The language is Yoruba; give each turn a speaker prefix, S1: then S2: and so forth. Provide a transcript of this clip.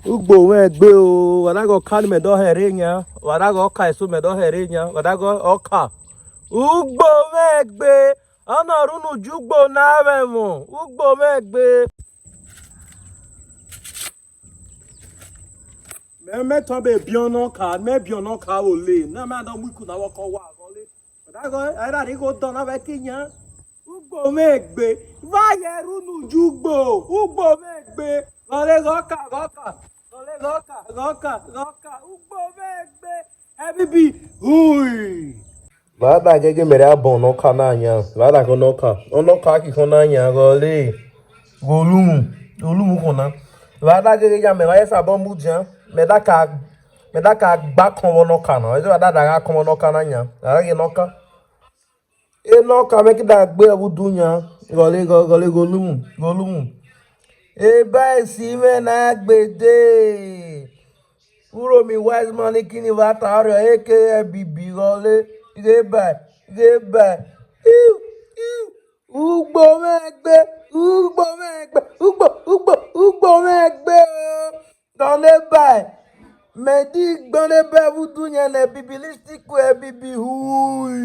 S1: Ugbo we gbe o, wadago kan me do herenya, wadago ka eso me do herenya, wadago oka. Ugbo we gbe, ana runu jugbo na we mo. Ugbo we gbe. Me to be biono ka, me biono ka ole. Na ma do muku na woko wa gole. Wadago era ri go do na we kinya. Ugbo we gbe. Va ye runu jugbo. Ugbo we gbe. Gole goka. Roka, ugbo megbe, ebibi, hui. Vada gege mere abon no kananya, vada ko no ka ki konanya gole, golumu kona. Vada gege ya me wa esa bon bujan, me da ka gba kon wo no kana, e vada da ga kon no kananya, vada ge no ka. E no ka me ki da gbe abu dunya, gole golumu. E ba si me na gbede. Uro mi wise money kini vata aro eke bibi gole geba. Ugbo megbe o. Gole bai. Medi gole bai vudu nyane bibilistic we bibi hui.